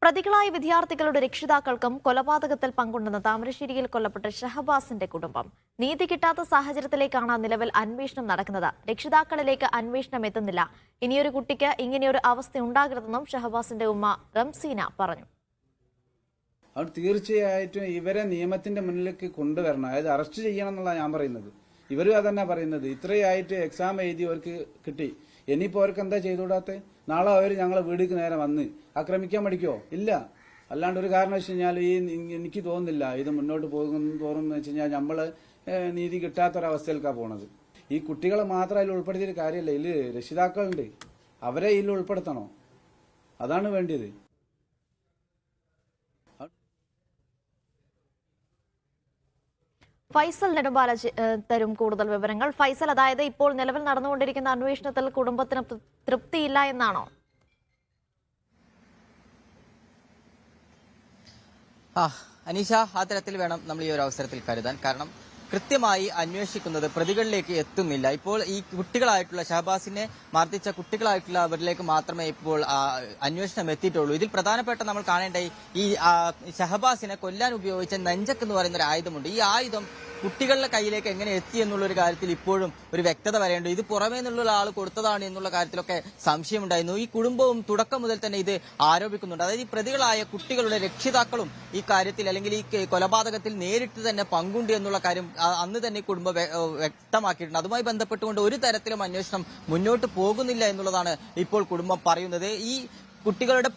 പ്രതികളായ വിദ്യാർത്ഥികളുടെ രക്ഷിതാക്കൾക്കും കൊലപാതകത്തിൽ പങ്കുണ്ടെന്ന് താമരശ്ശേരിയിൽ കൊല്ലപ്പെട്ട ഷഹബാസിന്റെ കുടുംബം. നീതി കിട്ടാത്ത സാഹചര്യത്തിലേക്കാണ് നിലവിൽ അന്വേഷണം നടക്കുന്നത്. രക്ഷിതാക്കളിലേക്ക് അന്വേഷണം എത്തുന്നില്ല. ഇനിയൊരു കുട്ടിക്ക് ഇങ്ങനെയൊരു അവസ്ഥ ഉണ്ടാകരുതെന്നും ഷഹബാസിന്റെ ഉമ്മ റംസീന പറഞ്ഞു. അവർ തീർച്ചയായിട്ടും ഇവരെ നിയമത്തിന്റെ മുന്നിലേക്ക് കൊണ്ടുവരണം. അതായത് അറസ്റ്റ് ചെയ്യണം എന്നുള്ള ഞാൻ പറയുന്നത്. ഇവരും അതന്നെ പറയുന്നത്. ഇത്രയായിട്ട് എക്സാം എഴുതി അവർക്ക് കിട്ടി. ഇനിയിപ്പോ അവർക്ക് എന്താ ചെയ്തുകൂടാത്തെ? നാളെ അവർ ഞങ്ങളെ വീടിക്ക് നേരെ വന്ന് ആക്രമിക്കാൻ മടിക്കോ? ഇല്ല. അല്ലാണ്ട് ഒരു കാരണം വെച്ച് കഴിഞ്ഞാൽ എനിക്ക് തോന്നുന്നില്ല ഇത് മുന്നോട്ട് തോന്നുന്നു വെച്ച് കഴിഞ്ഞാൽ നമ്മള് നീതി കിട്ടാത്തൊരവസ്ഥയിലേക്കാണ് പോണത്. ഈ കുട്ടികളെ മാത്രം അതിൽ ഉൾപ്പെടുത്തിയിട്ട് കാര്യമല്ല. ഇതിൽ രക്ഷിതാക്കളുണ്ട്, അവരെ ഇതിൽ ഉൾപ്പെടുത്തണോ? അതാണ് വേണ്ടിയത്. ഫൈസൽ നെടുമ്പാല തരും കൂടുതൽ വിവരങ്ങൾ. ഫൈസൽ, അതായത് ഇപ്പോൾ നിലവിൽ നടന്നുകൊണ്ടിരിക്കുന്ന അന്വേഷണത്തിൽ കുടുംബത്തിന് തൃപ്തിയില്ല എന്നാണോ? അനീഷ, ആ തരത്തിൽ വേണം നമ്മൾ ഈ ഒരു അവസരത്തിൽ കരുതാൻ. കാരണം കൃത്യമായി അന്വേഷിക്കുന്നത് പ്രതികളിലേക്ക് എത്തുന്നില്ല. ഇപ്പോൾ ഈ കുട്ടികളായിട്ടുള്ള ഷഹബാസിനെ മർദ്ദിച്ച കുട്ടികളായിട്ടുള്ള അവരിലേക്ക് മാത്രമേ ഇപ്പോൾ അന്വേഷണം എത്തിയിട്ടുള്ളൂ. ഇതിൽ പ്രധാനപ്പെട്ട നമ്മൾ കാണേണ്ട ഈ ഷഹബാസിനെ കൊല്ലാൻ ഉപയോഗിച്ച നെഞ്ചക്ക് എന്ന് പറയുന്ന ഒരു ആയുധമുണ്ട്. ഈ ആയുധം കുട്ടികളുടെ കയ്യിലേക്ക് എങ്ങനെ എത്തി എന്നുള്ള ഒരു കാര്യത്തിൽ ഇപ്പോഴും ഒരു വ്യക്തത വരേണ്ടത്. ഇത് പുറമേ നിന്നുള്ള ആൾ കൊടുത്തതാണ് എന്നുള്ള കാര്യത്തിലൊക്കെ സംശയമുണ്ടായിരുന്നു. ഈ കുടുംബവും തുടക്കം മുതൽ തന്നെ ഇത് ആരോപിക്കുന്നുണ്ട്. അതായത് ഈ പ്രതികളായ കുട്ടികളുടെ രക്ഷിതാക്കളും ഈ കാര്യത്തിൽ അല്ലെങ്കിൽ ഈ കൊലപാതകത്തിൽ നേരിട്ട് തന്നെ പങ്കുണ്ട് എന്നുള്ള കാര്യം അന്ന് തന്നെ ഈ കുടുംബം വ്യക്തമാക്കിയിട്ടുണ്ട്. അതുമായി ബന്ധപ്പെട്ടുകൊണ്ട് ഒരു തരത്തിലും അന്വേഷണം മുന്നോട്ട് പോകുന്നില്ല എന്നുള്ളതാണ് ഇപ്പോൾ കുടുംബം പറയുന്നത്. ഈ കുട്ടികളുടെ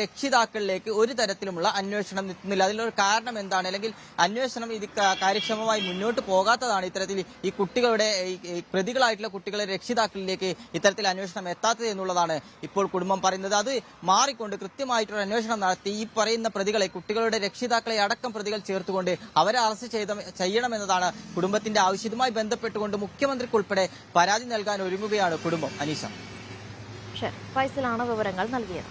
രക്ഷിതാക്കളിലേക്ക് ഒരു തരത്തിലുമുള്ള അന്വേഷണം എത്തുന്നില്ല. അതിലൊരു കാരണം എന്താണ്? അല്ലെങ്കിൽ അന്വേഷണം ഇത് കാര്യക്ഷമമായി മുന്നോട്ട് പോകാത്തതാണ് ഇത്തരത്തിൽ ഈ കുട്ടികളുടെ പ്രതികളായിട്ടുള്ള കുട്ടികളുടെ രക്ഷിതാക്കളിലേക്ക് ഇത്തരത്തിൽ അന്വേഷണം എത്താത്തത് എന്നുള്ളതാണ് ഇപ്പോൾ കുടുംബം പറയുന്നത്. അത് മാറിക്കൊണ്ട് കൃത്യമായിട്ടുള്ള അന്വേഷണം നടത്തി ഈ പറയുന്ന പ്രതികളെ, കുട്ടികളുടെ രക്ഷിതാക്കളെ അടക്കം പ്രതികൾ ചേർത്തുകൊണ്ട് അവരെ അറസ്റ്റ് ചെയ്യണമെന്നതാണ് കുടുംബത്തിന്റെ ആവശ്യം. ഇതുമായി ബന്ധപ്പെട്ടുകൊണ്ട് മുഖ്യമന്ത്രിക്കുൾപ്പെടെ പരാതി നൽകാൻ ഒരുങ്ങുകയാണ് കുടുംബം. അനീഷ, ഫൈസലാണ് വിവരങ്ങൾ നൽകിയത്.